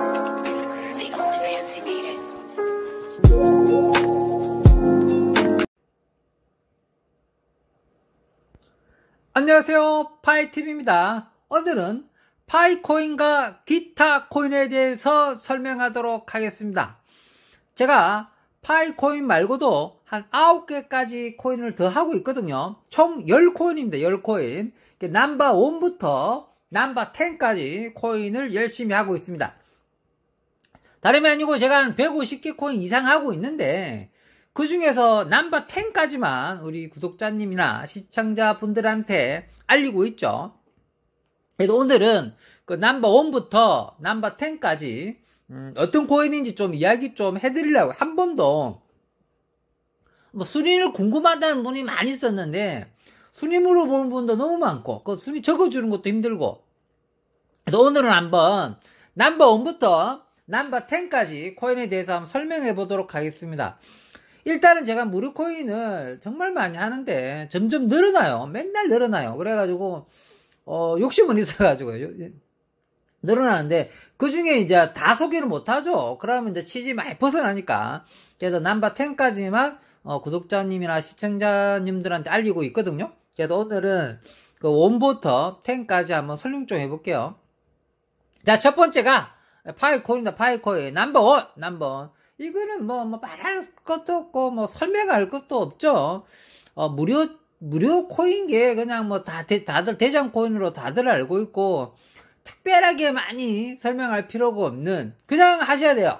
The only pants you needed. 안녕하세요, 파이TV입니다. 오늘은 파이코인과 기타 코인에 대해서 설명하도록 하겠습니다. 제가 파이코인 말고도 한 9개까지 코인을 더 하고 있거든요. 총 10코인입니다. 10코인. 넘버 1부터 넘버 10까지 코인을 열심히 하고 있습니다. 다름이 아니고 제가 한 150개 코인 이상 하고 있는데 그 중에서 넘버 10까지만 우리 구독자님이나 시청자분들한테 알리고 있죠. 그래서 오늘은 그 넘버 1부터 넘버 10까지 어떤 코인인지 좀 이야기 좀 해드리려고. 한 번도 뭐 순위를 궁금하다는 분이 많이 있었는데 순위 물어보는 분도 너무 많고 그 순위 적어주는 것도 힘들고. 그래서 오늘은 한번 넘버 1부터 넘버 10까지 코인에 대해서 한번 설명해 보도록 하겠습니다. 일단은 제가 무료 코인을 정말 많이 하는데 점점 늘어나요. 맨날 늘어나요. 그래가지고 욕심은 있어가지고 늘어나는데 그 중에 이제 다 소개를 못하죠. 그러면 이제 취지 많이 벗어나니까. 그래서 넘버 10까지만 구독자님이나 시청자님들한테 알리고 있거든요. 그래서 오늘은 그 1부터 10까지 한번 설명 좀 해볼게요. 자, 첫 번째가 파이코인이다. 파이코인 넘버 1. 넘버 1. 이거는 뭐 말할 것도 없고 뭐 설명할 것도 없죠. 무료 코인계 그냥 뭐 다들 대장 코인으로 다들 알고 있고 특별하게 많이 설명할 필요가 없는, 그냥 하셔야 돼요.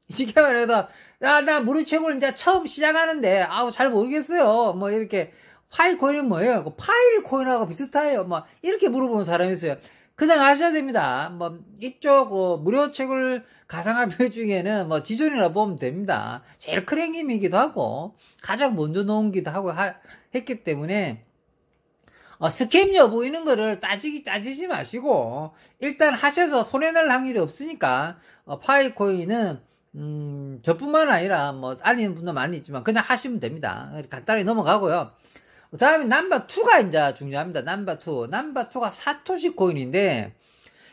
쉽게 말해서 나 무료 채굴 이제 처음 시작하는데 잘 모르겠어요. 뭐 이렇게 파이코인이 뭐예요? 파일 코인하고 비슷해요. 뭐 이렇게 물어보는 사람이 있어요. 그냥 하셔야 됩니다. 뭐 이쪽 무료 채굴 가상화폐 중에는 뭐 지존이라 보면 됩니다. 제일 큰 행님이기도 하고 가장 먼저 놓은기도 하고 했기 때문에 스캠 여부 이런 거를 따지지 마시고 일단 하셔서 손해날 확률이 없으니까 파이코인은 저뿐만 아니라 뭐 알리는 분도 많이 있지만 그냥 하시면 됩니다. 간단히 넘어가고요. 그 다음에 넘버 2가 이제 중요합니다. 넘버 2. 넘버 2가 사토시 코인인데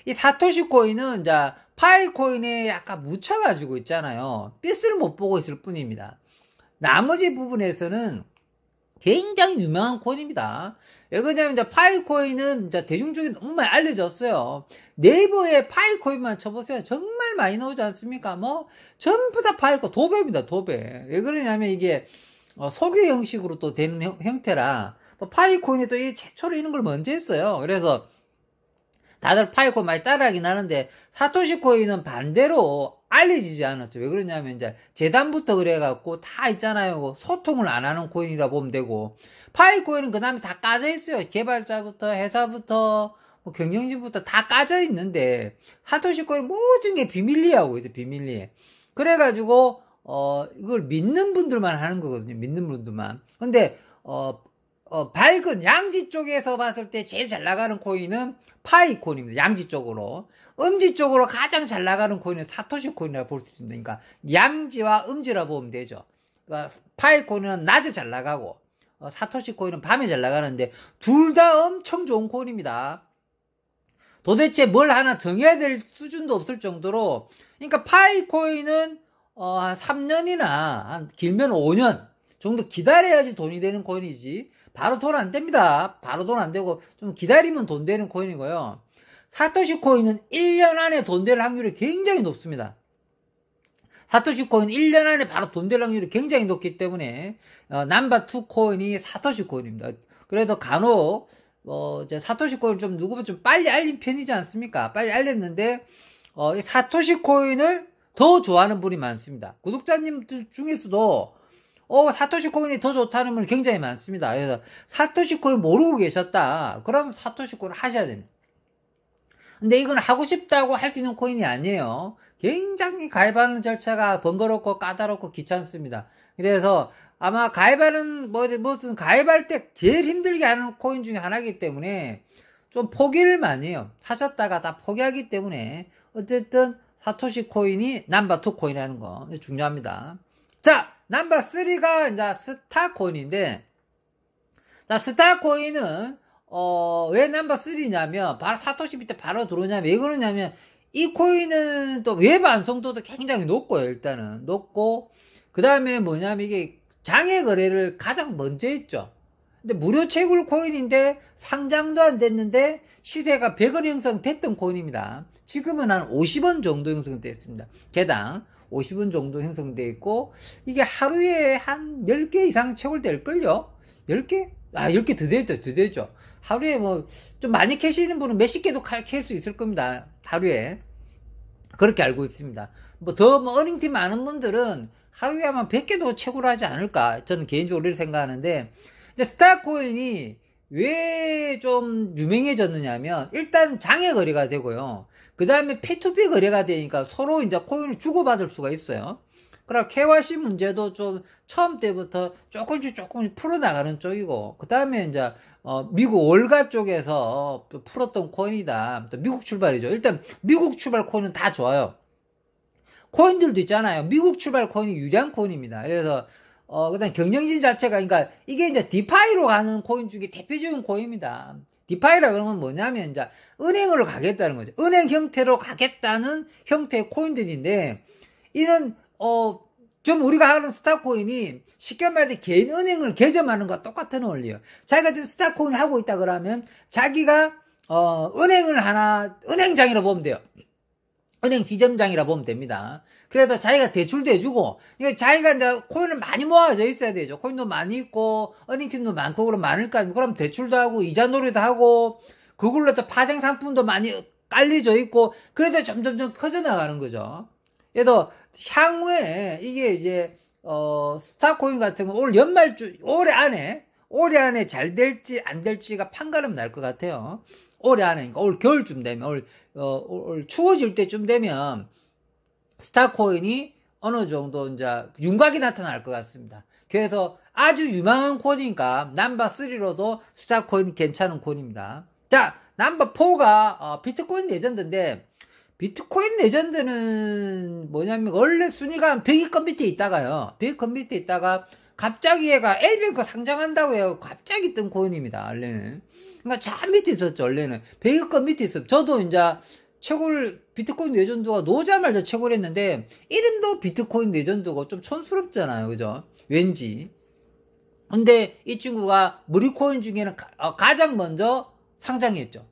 이 사토시 코인은 이제 파이코인에 약간 묻혀가지고 있잖아요. 빛을 못 보고 있을 뿐입니다. 나머지 부분에서는 굉장히 유명한 코인입니다. 왜 그러냐면 이제 파이코인은 이제 대중적인 너무 많이 알려졌어요. 네이버에 파이코인만 쳐보세요. 정말 많이 나오지 않습니까? 뭐 전부 다 파이코 도배입니다. 도배. 왜 그러냐면 이게 소개 형식으로 또 되는 형태라 파이코인이 또 최초로 이런 걸 먼저 했어요. 그래서 다들 파이코인 많이 따라하긴 하는데 사토시 코인은 반대로 알려지지 않았어요. 왜 그러냐면 이제 재단부터 그래갖고 다 있잖아요. 소통을 안 하는 코인이라 보면 되고, 파이코인은 그 다음에 다 까져 있어요. 개발자부터 회사부터 뭐 경영진부터 다 까져 있는데 사토시 코인 모든 게 비밀리하고 있어요. 비밀리에. 그래가지고 이걸 믿는 분들만 하는 거거든요. 믿는 분들만. 근데 밝은 양지 쪽에서 봤을 때 제일 잘 나가는 코인은 파이코인입니다. 양지 쪽으로. 음지 쪽으로 가장 잘 나가는 코인은 사토시 코인이라고 볼 수 있습니다. 그러니까 양지와 음지라 보면 되죠. 그러니까 파이코인은 낮에 잘 나가고 사토시 코인은 밤에 잘 나가는데 둘 다 엄청 좋은 코인입니다. 도대체 뭘 하나 정해야 될 수준도 없을 정도로. 그러니까 파이코인은 한 3년이나 한 길면 5년 정도 기다려야지 돈이 되는 코인이지 바로 돈 안 됩니다. 바로 돈 안 되고 좀 기다리면 돈 되는 코인이고요. 사토시 코인은 1년 안에 돈 될 확률이 굉장히 높습니다. 사토시 코인 1년 안에 바로 돈 될 확률이 굉장히 높기 때문에 넘버 2 코인이 사토시 코인입니다. 그래서 간혹 이제 사토시 코인 좀 누구보다 좀 빨리 알린 편이지 않습니까? 빨리 알렸는데 이 사토시 코인을 더 좋아하는 분이 많습니다. 구독자님들 중에서도 사토시 코인이 더 좋다는 분이 굉장히 많습니다. 그래서 사토시 코인 모르고 계셨다. 그럼 사토시 코인 하셔야 됩니다. 근데 이건 하고 싶다고 할 수 있는 코인이 아니에요. 굉장히 가입하는 절차가 번거롭고 까다롭고 귀찮습니다. 그래서 아마 가입하는 무슨 가입할 때 제일 힘들게 하는 코인 중에 하나이기 때문에 좀 포기를 많이 해요. 하셨다가 다 포기하기 때문에 어쨌든 사토시 코인이 넘버 2 코인이라는 거 중요합니다. 자, 넘버 3가 이제 스타 코인인데, 자, 스타 코인은 왜 넘버 3냐면 바로 사토시 밑에 바로 들어오냐면 왜 그러냐면 이 코인은 또 외부 완성도도 굉장히 높고요. 일단은 높고, 그 다음에 뭐냐면 이게 장외 거래를 가장 먼저 했죠. 근데 무료 채굴 코인인데 상장도 안 됐는데 시세가 100원 형성됐던 코인입니다. 지금은 한 50원 정도 형성됐습니다. 개당 50원 정도 형성돼 있고, 이게 하루에 한 10개 이상 채굴될걸요? 10개? 10개 더 되죠. 하루에 뭐 좀 많이 캐시는 분은 몇십 개도 캘 수 있을 겁니다. 하루에. 그렇게 알고 있습니다. 뭐 어닝팀 많은 분들은 하루에 아마 100개도 채굴 하지 않을까, 저는 개인적으로 이렇게 생각하는데, 이제 스타코인이 왜 좀 유명해졌느냐면, 일단 장외 거래가 되고요. 그 다음에 P2P 거래가 되니까 서로 이제 코인을 주고받을 수가 있어요. 그리고 KYC 문제도 좀 처음 때부터 조금씩 풀어나가는 쪽이고, 그 다음에 이제 미국 월가 쪽에서 풀었던 코인이다. 또 미국 출발이죠. 일단 미국 출발 코인은 다 좋아요. 코인들도 있잖아요. 미국 출발 코인이 유리한 코인입니다. 그래서 그다음 경영진 자체가, 그러니까 이게 이제 디파이로 가는 코인 중에 대표적인 코인입니다. 디파이라 그러면 뭐냐면 이제 은행으로 가겠다는 거죠. 은행 형태로 가겠다는 형태의 코인들인데, 이는 좀 우리가 하는 스타코인이 쉽게 말해서 개인 은행을 개점하는 것과 똑같은 원리예요. 자기가 지금 스타코인을 하고 있다 그러면 자기가 은행을 하나, 은행장이라 보면 돼요. 은행 지점장이라 보면 됩니다. 그래서 자기가 대출도 해주고, 그러니까 자기가 이제 코인을 많이 모아져 있어야 되죠. 코인도 많이 있고, 은행팀도 많고, 그럼 많을까? 그럼 대출도 하고, 이자 놀이도 하고, 그걸로 또 파생 상품도 많이 깔려져 있고, 그래도 점점점 커져나가는 거죠. 그래서 향후에 이게 이제 스타코인 같은 거 올해 안에 잘 될지 안 될지가 판가름 날 것 같아요. 올해 안에, 그러니까 올 겨울쯤 되면, 올 추워질 때쯤 되면 스타코인이 어느 정도 이제 윤곽이 나타날 것 같습니다. 그래서 아주 유망한 코인이니까 넘버3로도 스타코인 괜찮은 코인입니다. 자, 넘버4가 비트코인 레전드인데, 비트코인 레전드는 뭐냐면 원래 순위가 100위권 밑에 있다가요. 100위권 밑에 있다가 갑자기 얘가 엘뱅크 상장한다고 해요. 갑자기 뜬 코인입니다. 원래는. 그러니까 저 밑에 있었죠. 원래는 100위권 밑에 있었죠. 저도 이제 비트코인 레전드가 놓자마자 채굴 했는데, 이름도 비트코인 레전드고 좀 촌스럽잖아요. 그죠? 왠지. 근데 이 친구가 무료 코인 중에는 가장 먼저 상장했죠.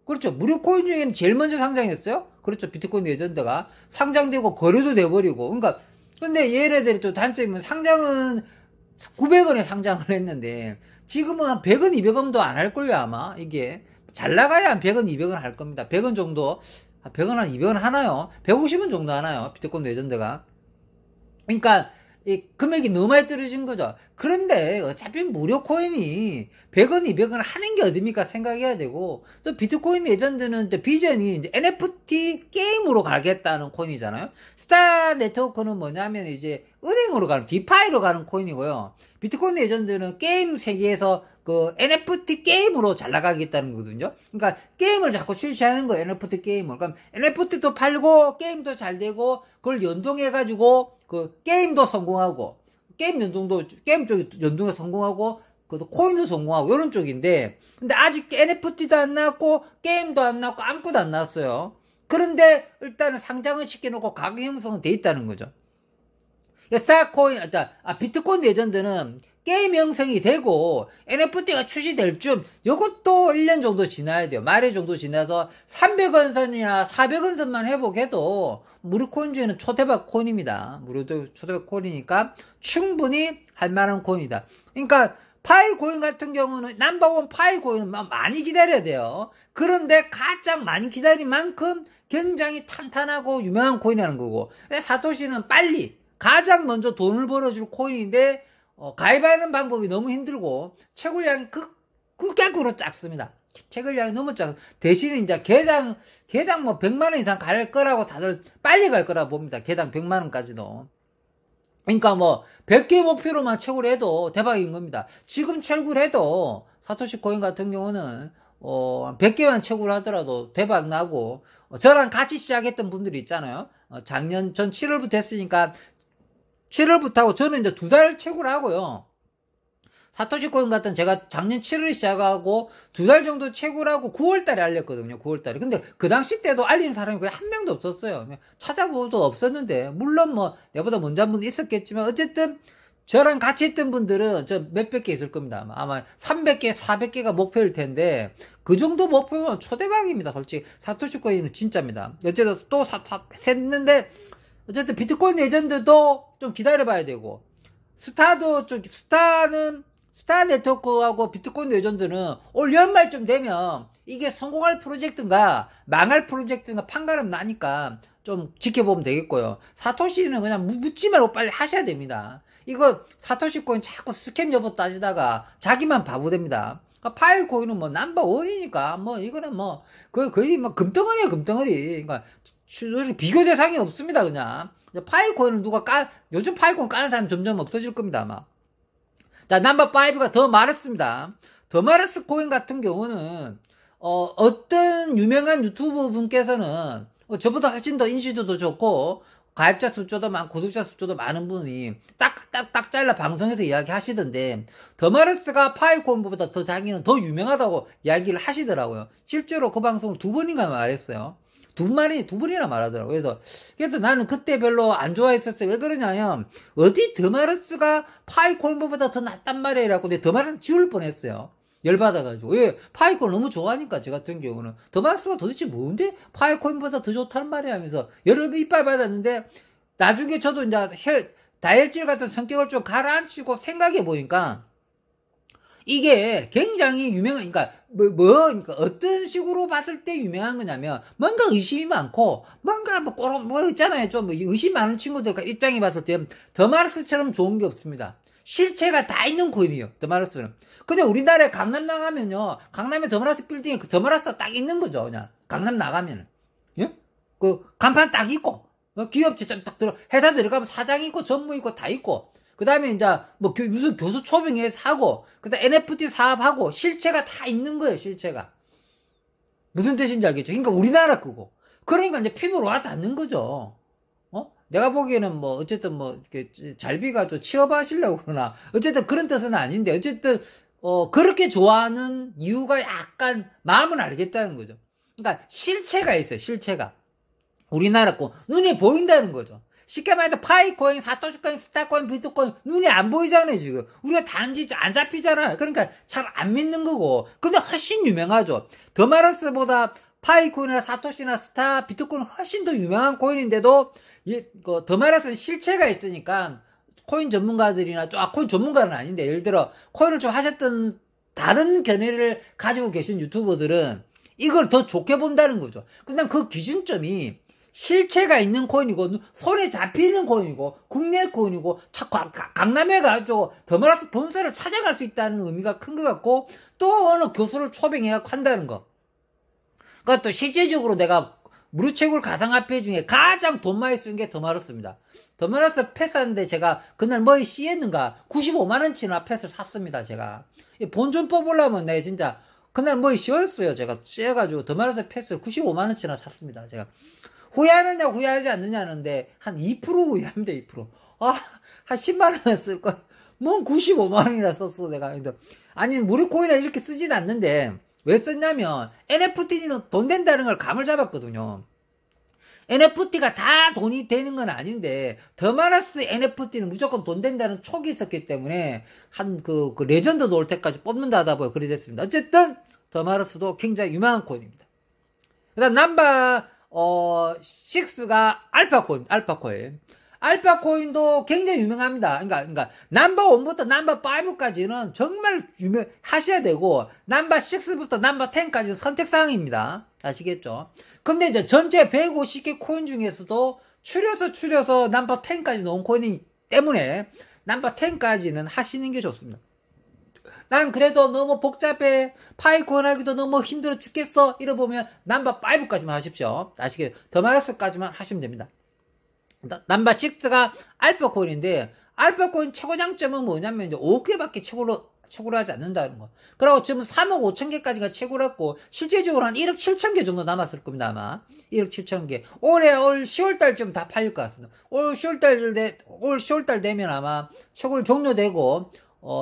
그렇죠. 무료 코인 중에는 제일 먼저 상장했어요. 그렇죠. 비트코인 레전드가 상장되고 거래도 돼버리고. 그러니까 근데 얘네들이 또 단점이, 상장은 900원에 상장을 했는데 지금은 한 100원, 200원도 안 할걸요. 아마 이게 잘 나가야 한 100원, 200원 할 겁니다. 100원 정도, 100원 한 200원 하나요? 150원 정도 하나요? 비트코인 레전드가. 그러니까 이 금액이 너무 많이 떨어진 거죠. 그런데 어차피 무료 코인이 100원, 200원 하는 게 어딥니까 생각해야 되고, 또 비트코인 레전드는 또 비전이 이제 NFT 게임으로 가겠다는 코인이잖아요. 스타 네트워크는 뭐냐면 이제 은행으로 가는, 디파이로 가는 코인이고요. 비트코인 레전드는 게임 세계에서 그 NFT 게임으로 잘 나가겠다는 거거든요. 그러니까 게임을 자꾸 출시하는 거예요. NFT 게임을. 그럼 NFT도 팔고 게임도 잘 되고, 그걸 연동해가지고 그 게임도 성공하고, 게임 쪽이 연동에 성공하고, 그 코인도 성공하고, 이런 쪽인데, 근데 아직 NFT도 안 나왔고 게임도 안 나왔고 아무것도 안 나왔어요. 그런데 일단은 상장을 시켜놓고 가격 형성은 돼 있다는 거죠. 비트코인 레전드는 게임 형성이 되고 NFT가 출시될 쯤, 요것도 1년 정도 지나야 돼요. 말일 정도 지나서 300원 선이나 400원 선만 회복해도 무료 코인 중에는 초대박 코인입니다. 무료도 초대박 코인이니까 충분히 할 만한 코인이다. 그러니까 파이 코인 같은 경우는 넘버1 파이 코인은 많이 기다려야 돼요. 그런데 가장 많이 기다린 만큼 굉장히 탄탄하고 유명한 코인이라는 거고, 사토시는 빨리 가장 먼저 돈을 벌어줄 코인인데 가입하는 방법이 너무 힘들고 채굴량이 극약으로 작습니다. 채굴량이 너무 작. 대신 이제 개당 뭐 100만원 이상 갈 거라고 다들 빨리 갈 거라고 봅니다. 개당 100만원까지도. 그러니까 뭐 100개 목표로만 채굴해도 대박인 겁니다. 지금 채굴해도 사토시 코인 같은 경우는 100개만 채굴하더라도 대박 나고, 저랑 같이 시작했던 분들이 있잖아요. 작년 전 7월부터 했으니까 7월부터 하고, 저는 이제 2달 채굴하고요. 사토시 코인 같은 제가 작년 7월에 시작하고 2달 정도 채굴하고 9월달에 알렸거든요. 9월달에. 근데 그 당시 때도 알리는 사람이 거의 한 명도 없었어요. 찾아보도 없었는데, 물론 뭐 내보다 먼저 한 분도 있었겠지만 어쨌든 저랑 같이 했던 분들은 저 몇백 개 있을 겁니다. 아마 300개, 400개가 목표일 텐데 그 정도 목표면 초대박입니다. 솔직히 사토시 코인은 진짜입니다. 어쨌든 또 샜는데 어쨌든 비트코인 레전드도 좀 기다려봐야 되고, 스타도 좀 스타 네트워크하고 비트코인 레전드는 올 연말쯤 되면 이게 성공할 프로젝트인가 망할 프로젝트인가 판가름 나니까 좀 지켜보면 되겠고요. 사토시는 그냥 묻지 말고 빨리 하셔야 됩니다. 이거 사토시 코인 자꾸 스캠 여부 따지다가 자기만 바보 됩니다. 파이 코인은 뭐 넘버원이니까 뭐 이거는 뭐 거의 뭐 금덩어리야 금덩어리. 그러니까 비교 대상이 없습니다. 그냥 파이 코인을 요즘 파이 코인 까는 사람 점점 없어질 겁니다 아마. 자, 넘버 5가 더 마르스입니다. 더 마르스 코인 같은 경우는 어떤 유명한 유튜브 분께서는 저보다 훨씬 더 인지도도 좋고 가입자 숫자도 많고 구독자 숫자도 많은 분이 딱 잘라 방송에서 이야기 하시던데, 더 마르스가 파이 코인보다 더 자기는 더 유명하다고 이야기를 하시더라고요. 실제로 그 방송을 2번인가 말했어요. 두 번이나 말하더라고요. 그래서 나는 그때 별로 안 좋아했었어요. 왜 그러냐면, 어디 더 마르스가 파이 코인보다 더 낫단 말이에요. 라고 근데 더 마르스 지울 뻔했어요. 열받아가지고. 왜? 파이코인 너무 좋아하니까, 저 같은 경우는. 더 마르스가 도대체 뭔데? 파이코인보다 더 좋다는 말이야 하면서 여러 번 이빨 받았는데, 나중에 저도 이제 다혈질 같은 성격을 좀 가라앉히고 생각해 보니까, 이게 굉장히 그러니까 그러니까 어떤 식으로 봤을 때 유명한 거냐면, 뭔가 의심이 많고, 뭔가 있잖아요. 좀 의심 많은 친구들 입장에 봤을 때, 더 마르스처럼 좋은 게 없습니다. 실체가 다 있는 코인이에요, 더 마르스는. 근데 우리나라에 강남 나가면요, 강남에 더 마르스 빌딩에 더 마르스가 딱 있는 거죠, 그냥. 강남 나가면은. 예? 간판 딱 있고, 기업체 딱 회사 들어가면 사장 있고, 전무 있고, 다 있고, 그 다음에 이제, 무슨 교수 초빙회 사고, 그 다음에 NFT 사업하고, 실체가 다 있는 거예요, 실체가. 무슨 뜻인지 알겠죠? 그러니까 우리나라 거고. 그러니까 이제 피부로 와 닿는 거죠. 내가 보기에는 어쨌든 이렇게 잘비가 좀 취업하시려고 그러나, 어쨌든 그런 뜻은 아닌데, 어쨌든, 그렇게 좋아하는 이유가 약간 마음은 알겠다는 거죠. 그러니까 실체가 있어요, 실체가. 우리나라 거. 눈에 보인다는 거죠. 쉽게 말해서 파이코인, 사토시코인, 스타코인, 비트코인 눈이 안 보이잖아요 지금. 우리가 단지 안 잡히잖아요. 그러니까 잘 안 믿는 거고. 근데 훨씬 유명하죠. 더 마르스보다 파이코인이나 사토시나 스타, 비트코인은 훨씬 더 유명한 코인인데도 더 마르스는 실체가 있으니까 코인 전문가들이나 코인 전문가는 아닌데 예를 들어 코인을 좀 하셨던 다른 견해를 가지고 계신 유튜버들은 이걸 더 좋게 본다는 거죠. 근데 그 기준점이 실체가 있는 코인이고 손에 잡히는 코인이고 국내 코인이고 강남에 가지고 더 마르스 본사를 찾아갈 수 있다는 의미가 큰 것 같고, 또 어느 교수를 초빙해갖고 한다는 거. 그러니까 또 실제적으로 내가 무료채굴 가상화폐 중에 가장 돈 많이 쓴 게 더 마르스입니다. 더 마르스 펫 샀는데 제가 그날 C했는가 95만원치나 펫을 샀습니다. 제가 본전 뽑으려면 내가 진짜 그날 C였어요. 제가 쎄가지고 더 마르스 펫을 95만원치나 샀습니다. 제가 후회하느냐 후회하지 않느냐는데 한 2% 후회합니다. 2%. 한 10만원 쓸 거. 뭔 95만원이나 썼어 내가. 아니 무료 코인을 이렇게 쓰진 않는데 왜 썼냐면 NFT는 돈 된다는 걸 감을 잡았거든요. NFT가 다 돈이 되는 건 아닌데 더 마르스 NFT는 무조건 돈 된다는 촉이 있었기 때문에 한 그 레전드도 올 때까지 뽑는다 하다 보여 그리 됐습니다. 어쨌든 더 마르스도 굉장히 유명한 코인입니다. 그다음 넘버 6가 알파코인. 알파코인도 굉장히 유명합니다. 그러니까 넘버 1부터 넘버 5까지는 정말 하셔야 되고, 넘버 6부터 넘버 10까지는 선택사항입니다. 아시겠죠? 근데 이제 전체 150개 코인 중에서도 추려서 넘버 10까지 놓은 코인이기 때문에 넘버 10까지는 하시는 게 좋습니다. 난 그래도 너무 복잡해, 파이코인 하기도 너무 힘들어 죽겠어 이러보면 넘버 5까지만 하십시오. 아시겠죠? 더 마르스까지만 하시면 됩니다. 넘버 6가 알파코인인데, 알파코인 최고 장점은 뭐냐면 이제 5개밖에 최고로 하지 않는다는 거. 그리고 지금 3억 5천 개까지가 최고로 했고, 실제적으로 한 1억 7천 개 정도 남았을 겁니다, 아마. 1억 7천 개. 올 10월달쯤 다 팔릴 것 같습니다. 올 10월달 되면 아마 최고를 종료되고,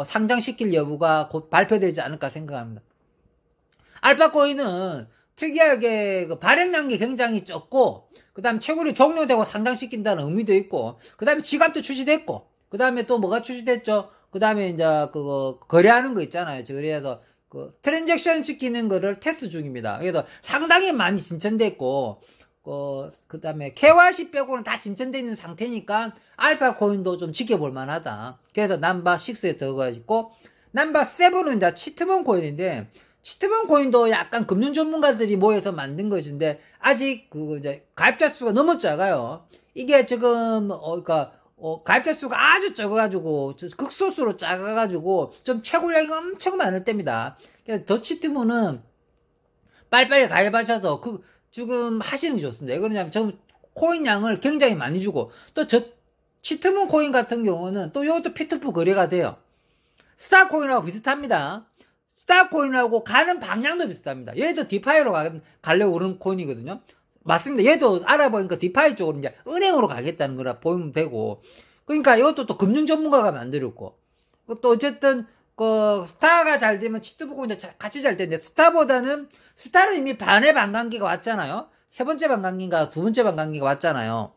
상장시킬 여부가 곧 발표되지 않을까 생각합니다. 알파코인은 특이하게 그 발행량이 굉장히 적고, 그 다음에 채굴이 종료되고 상장시킨다는 의미도 있고, 그 다음에 지갑도 출시됐고, 그 다음에 또 뭐가 출시됐죠? 그 다음에 이제 그거 거래하는 거 있잖아요. 그래서 그 트랜잭션 시키는 거를 테스트 중입니다. 그래서 상당히 많이 진천됐고, 그 다음에 KYC 빼고는 다 진천되어 있는 상태니까 알파코인도 좀 지켜볼 만하다. 그래서 넘버6에 들어가 있고, 넘버7은 이제 치트본 코인인데, 치트본 코인도 약간 금융 전문가들이 모여서 만든 것인데, 아직 이제 가입자 수가 너무 작아요. 이게 지금 그러니까 가입자 수가 아주 적어가지고 극소수로 작아가지고 좀 채굴량이 엄청 많을 때입니다. 그래서 더 치트본은 빨리빨리 가입하셔서 지금 하시는 게 좋습니다. 왜 그러냐면 저 코인 양을 굉장히 많이 주고, 또 저 치트본 코인 같은 경우는 또 이것도 P2P 거래가 돼요. 스타코인하고 비슷합니다. 스타코인하고 가는 방향도 비슷합니다. 얘도 디파이로 가려고 그런 코인이거든요. 맞습니다. 얘도 알아보니까 디파이 쪽으로 이제 은행으로 가겠다는 거라 보면 되고, 그러니까 이것도 또 금융 전문가가 만들었고, 또 어쨌든 스타가 잘 되면 치트부고 이제 같이 잘 되는데, 스타는 이미 반의 반감기가 왔잖아요. 세 번째 반감기인가 두 번째 반감기가 왔잖아요.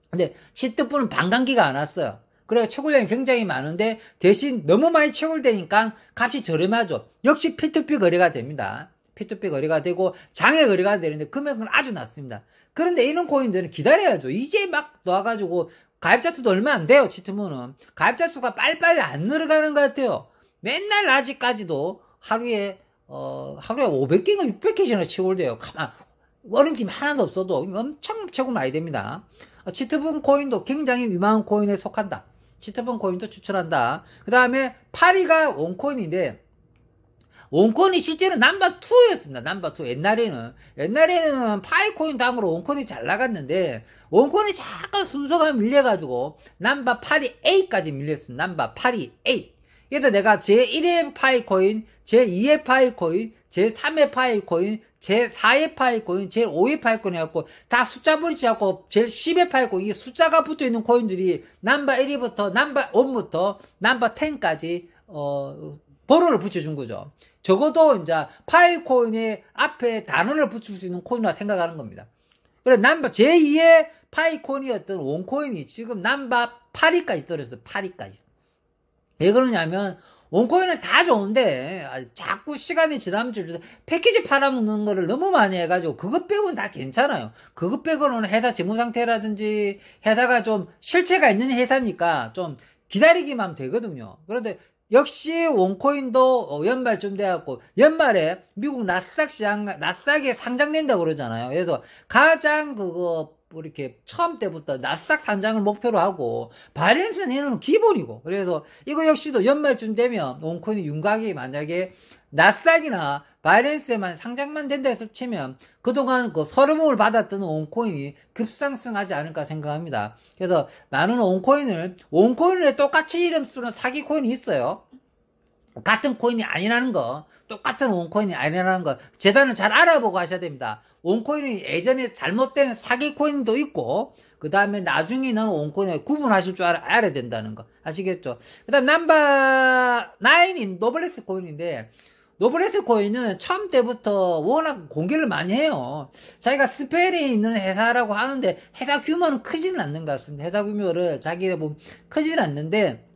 근데 치트부는 반감기가 안 왔어요. 그래서 채굴량이 굉장히 많은데, 대신 너무 많이 채굴되니까 값이 저렴하죠. 역시 P2P 거래가 됩니다. P2P 거래가 되고 장외 거래가 되는데 금액은 아주 낮습니다. 그런데 이런 코인들은 기다려야죠. 이제 막 나와가지고 가입자 수도 얼마 안 돼요. 치트문은 가입자 수가 빨리빨리 안 늘어가는 것 같아요. 맨날 아직까지도 하루에 500개인가 600개씩이나 채굴돼요. 가만 워런팀 하나도 없어도 엄청 채굴 많이 됩니다. 치트본 코인도 굉장히 유망한 코인에 속한다. 치트본 코인도 추천한다. 그 다음에 파리가 원코인인데, 원코인이 실제로 넘버2였습니다. 넘버2. 옛날에는 파이코인 다음으로 원코인이 잘 나갔는데, 원코인이 잠깐 순서가 밀려가지고, 넘버8이8까지 밀렸습니다. 넘버8이8. 그래서 내가 제1의 파이코인, 제2의 파이코인, 제3의 파이코인, 제4의 파이코인, 제5의 파이코인 해갖고, 다 숫자 버리지않고, 제10의 파이코인, 이게 숫자가 붙어 있는 코인들이, 넘버1부터, 넘버1부터, 넘버10까지, 번호를 붙여준 거죠. 적어도 이제 파이코인의 앞에 단어를 붙일 수 있는 코인이라 생각하는 겁니다. 그래, 제2의 파이코인이었던 원코인이 지금 넘버8위까지 떨어졌어요. 8위까지. 왜 그러냐면, 원코인은 다 좋은데, 자꾸 시간이 지나면 패키지 팔아먹는 거를 너무 많이 해가지고, 그것 빼고는 다 괜찮아요. 그것 빼고는 회사 재무상태라든지, 회사가 좀 실체가 있는 회사니까 좀 기다리기만 하면 되거든요. 그런데, 역시 원코인도 연말쯤 돼갖고, 연말에 미국 나스닥에 상장된다고 그러잖아요. 그래서 가장 이렇게 처음 때부터 나스닥 상장을 목표로 하고, 바이낸스는 기본이고, 그래서 이거 역시도 연말쯤 되면 원코인이 윤곽이 만약에 나스닥이나 바이낸스에만 상장만 된다 해서 치면 그동안 서름을 받았던 원코인이 급상승하지 않을까 생각합니다. 그래서 많은 원코인을 똑같이 이름 쓰는 사기 코인이 있어요. 같은 코인이 아니라는 거, 똑같은 원코인이 아니라는 거, 재단을 잘 알아보고 하셔야 됩니다. 원코인이 예전에 잘못된 사기 코인도 있고, 그 다음에 나중에는 원코인을 구분하실 줄 알아야 된다는 거. 아시겠죠? 그 다음 넘버9인 노블레스 코인인데, 노블레스 코인은 처음 때부터 워낙 공개를 많이 해요. 자기가 스페인에 있는 회사라고 하는데, 회사 규모는 크지는 않는 것 같습니다. 회사 규모를 자기가 보면 크지는 않는데,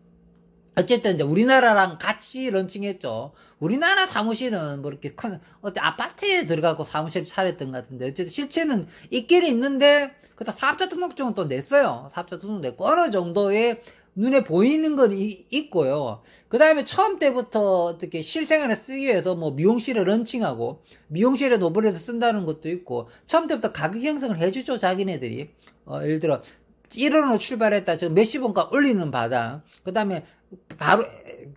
어쨌든 이제 우리나라랑 같이 런칭했죠. 우리나라 사무실은 뭐 이렇게 큰 아파트에 들어가고 사무실 차렸던 것 같은데, 어쨌든 실체는 있긴 있는데, 그래서 사업자 등록증은 또 냈어요. 사업자 등록 냈고 어느 정도의 눈에 보이는 건 있고요. 그 다음에 처음 때부터 어떻게 실생활에 쓰기 위해서 뭐 미용실을 런칭하고, 미용실에 노블에서 쓴다는 것도 있고, 처음 때부터 가격 형성을 해주죠, 자기네들이. 예를 들어 1원으로 출발했다. 지금 몇십 원가 올리는 바다. 그 다음에 바로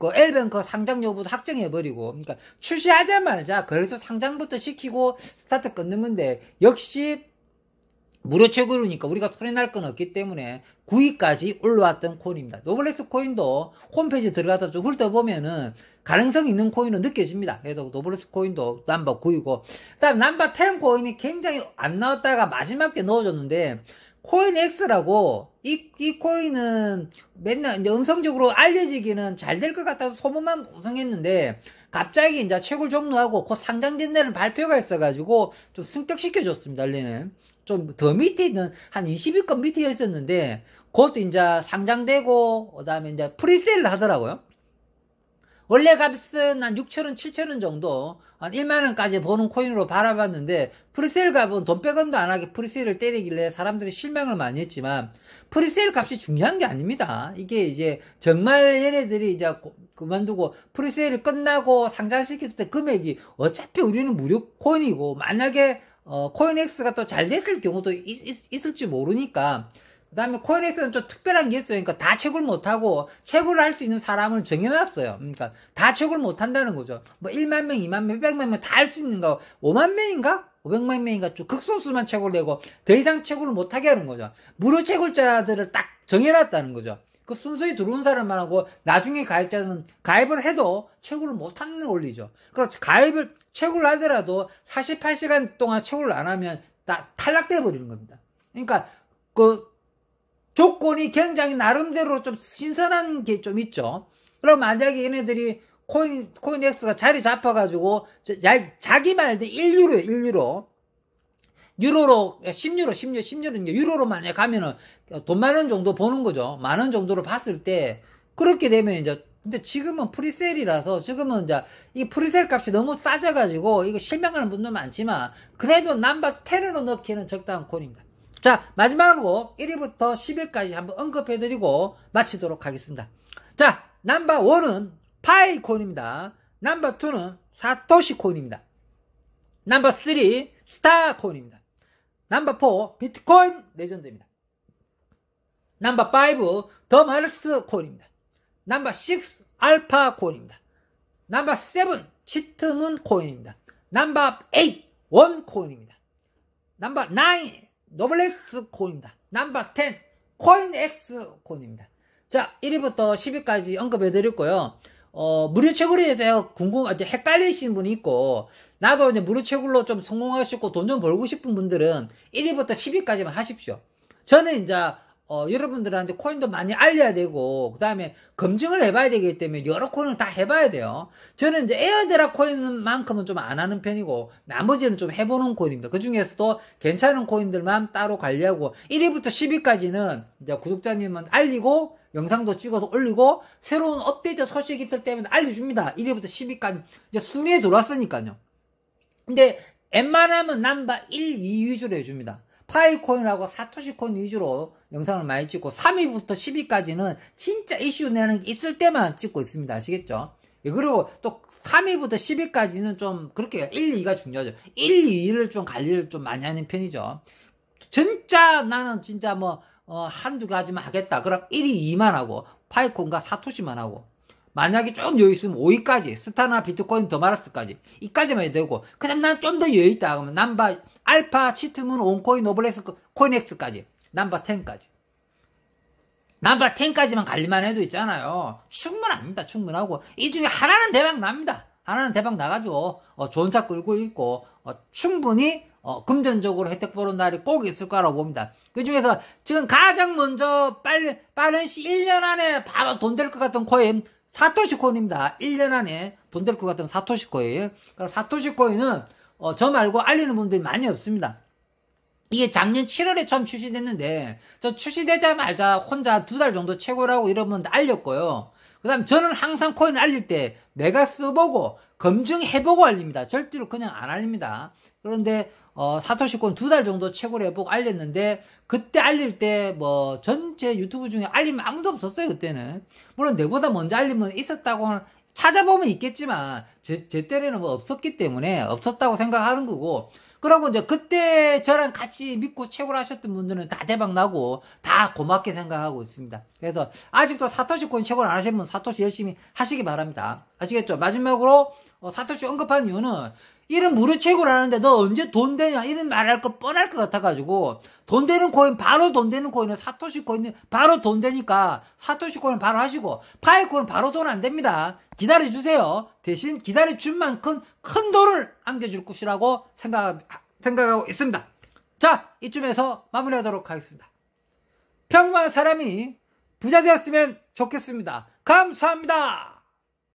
엘뱅커 상장 여부도 확정해버리고, 그러니까 출시하자마자 거기서 상장부터 시키고 스타트 끊는 건데, 역시 무료 채굴이니까 우리가 손해날 건 없기 때문에 9위까지 올라왔던 코인입니다. 노블레스 코인도 홈페이지 들어가서 좀 훑어보면은 가능성 있는 코인은 느껴집니다. 그래서 노블레스 코인도 넘버 9위고, 그 다음 넘버 10 코인이 굉장히 안 나왔다가 마지막 때 넣어줬는데, 코인X라고, 이 코인은 맨날 이제 음성적으로 알려지기는 잘 될 것 같아서 소문만 우승했는데, 갑자기 이제 채굴 종료하고 곧 상장된다는 발표가 있어가지고, 좀 승격시켜줬습니다, 원래는. 좀 더 밑에 있는, 한 20위권 밑에 있었는데, 곧 이제 상장되고, 그 다음에 이제 프리세일을 하더라고요. 원래 값은 한 6,000원, 7,000원 정도, 한 1만원까지 보는 코인으로 바라봤는데, 프리세일 값은 돈 100원도 안 하게 프리세일을 때리길래 사람들이 실망을 많이 했지만, 프리세일 값이 중요한 게 아닙니다. 이게 이제 정말 얘네들이 이제 그만두고 프리세일이 끝나고 상장시켰을 때 금액이 어차피 우리는 무료 코인이고, 만약에 코인X가 또 잘 됐을 경우도 있을지 모르니까, 그 다음에 코인엑스는 좀 특별한 게 있어요. 그러니까 다 채굴 못하고 채굴을 할 수 있는 사람을 정해놨어요. 그러니까 다 채굴 못한다는 거죠. 뭐 1만 명, 2만 명, 100만 명 다 할 수 있는 거 5만 명인가? 500만 명인가? 좀 극소수만 채굴되고 더 이상 채굴을 못하게 하는 거죠. 무료 채굴자들을 딱 정해놨다는 거죠. 그 순수히 들어온 사람만 하고 나중에 가입자는 가입을 해도 채굴을 못하는 원리죠. 그렇죠. 채굴을 하더라도 48시간 동안 채굴을 안 하면 다 탈락돼 버리는 겁니다. 그러니까 조건이 굉장히 나름대로 좀 신선한 게 좀 있죠. 그럼 만약에 얘네들이 코인엑스가 자리 잡아가지고, 자기 말대 1유로로, 10유로, 유로로 만약에 가면은 돈 만원 정도 버는 거죠. 만원 정도로 봤을 때, 그렇게 되면 이제, 근데 지금은 프리셀이라서, 지금은 이제, 이 프리셀 값이 너무 싸져가지고, 이거 실망하는 분도 많지만, 그래도 넘버 10으로 넣기에는 적당한 코인입니다. 자, 마지막으로 1위부터 10위까지 한번 언급해드리고 마치도록 하겠습니다. 자, 넘버 1은 파이 코인입니다. 넘버 2는 사토시 코인입니다. 넘버 3 스타 코인입니다. 넘버 4 비트코인 레전드입니다. 넘버 5 더 마르스 코인입니다. 넘버 6 알파 코인입니다. 넘버 7 치트문 코인입니다. 넘버 8 원 코인입니다. 넘버 9 노블렉스 코인입니다. 넘버 10 코인X 코인입니다. 자, 1위부터 10위까지 언급해드렸고요. 무료 채굴에 대해서 헷갈리시는 분이 있고, 나도 이제 무료 채굴로 좀 성공하시고 돈 좀 벌고 싶은 분들은 1위부터 10위까지만 하십시오. 저는 이제 여러분들한테 코인도 많이 알려야 되고, 그 다음에 검증을 해봐야 되기 때문에 여러 코인을 다 해봐야 돼요. 저는 이제 에어드랍 코인만큼은 좀 안 하는 편이고, 나머지는 좀 해보는 코인입니다. 그 중에서도 괜찮은 코인들만 따로 관리하고, 1위부터 10위까지는 이제 구독자님은 알리고, 영상도 찍어서 올리고, 새로운 업데이트 소식이 있을 때면 알려줍니다. 1위부터 10위까지. 이제 순위에 들어왔으니까요. 근데 웬만하면 넘버 1, 2 위주로 해줍니다. 파이코인하고 사토시 코인 위주로 영상을 많이 찍고 3위부터 10위까지는 진짜 이슈 내는 게 있을 때만 찍고 있습니다. 아시겠죠? 그리고 또 3위부터 10위까지는 좀 그렇게 1, 2가 중요하죠. 1, 2를 좀 관리를 좀 많이 하는 편이죠. 진짜 나는 진짜 한두 가지만 하겠다. 그럼 1위 2만 하고 파이코인과 사토시만 하고 만약에 좀 여유 있으면 5위까지 스타나 비트코인 더 마르스까지 이까지만 해도 되고 그다음 난 좀 더 여유 있다 그러면 넘버 알파, 치트문, 온코인, 노블렉스, 코인엑스까지 넘버 10까지 넘버 10까지만 관리만 해도 있잖아요. 충분합니다. 충분하고 이 중에 하나는 대박 납니다. 하나는 대박 나가지고 좋은 차 끌고 있고 충분히 금전적으로 혜택 보는 날이 꼭 있을 거라고 봅니다. 그 중에서 지금 가장 먼저 빠른 시 1년 안에 바로 돈 될 것 같은 코인 사토시 코인입니다. 1년 안에 돈 될 것 같은 사토시 코인. 사토시 코인은 저 말고 알리는 분들이 많이 없습니다. 이게 작년 7월에 처음 출시됐는데 저 출시되자마자 혼자 2달 정도 채굴하고 이러면 알렸고요. 그 다음 저는 항상 코인 알릴 때 내가 써보고 검증해보고 알립니다. 절대로 그냥 안 알립니다. 그런데 사토시 코인 2달 정도 채굴해보고 알렸는데 그때 알릴 때 전체 유튜브 중에 알리면 아무도 없었어요. 그때는 물론 내보다 먼저 알리면 있었다고 찾아보면 있겠지만 제 때에는 없었기 때문에 없었다고 생각하는 거고 그러고 이제 그때 저랑 같이 믿고 채굴하셨던 분들은 다 대박 나고 다 고맙게 생각하고 있습니다. 그래서 아직도 사토시 코인 채굴 안 하신 분 사토시 열심히 하시기 바랍니다. 아시겠죠? 마지막으로 사토시 언급한 이유는 이런 무료 채굴하는데 너 언제 돈 되냐 이런 말할 거 뻔할 것 같아가지고 돈 되는 코인 바로 돈 되는 코인은 사토시 코인은 바로 돈 되니까 사토시 코인 바로 하시고 파이코인 바로 돈 안 됩니다. 기다려주세요. 대신 기다려준 만큼 큰 돈을 안겨줄 것이라고 생각하고 있습니다. 자, 이쯤에서 마무리하도록 하겠습니다. 평범한 사람이 부자 되었으면 좋겠습니다. 감사합니다.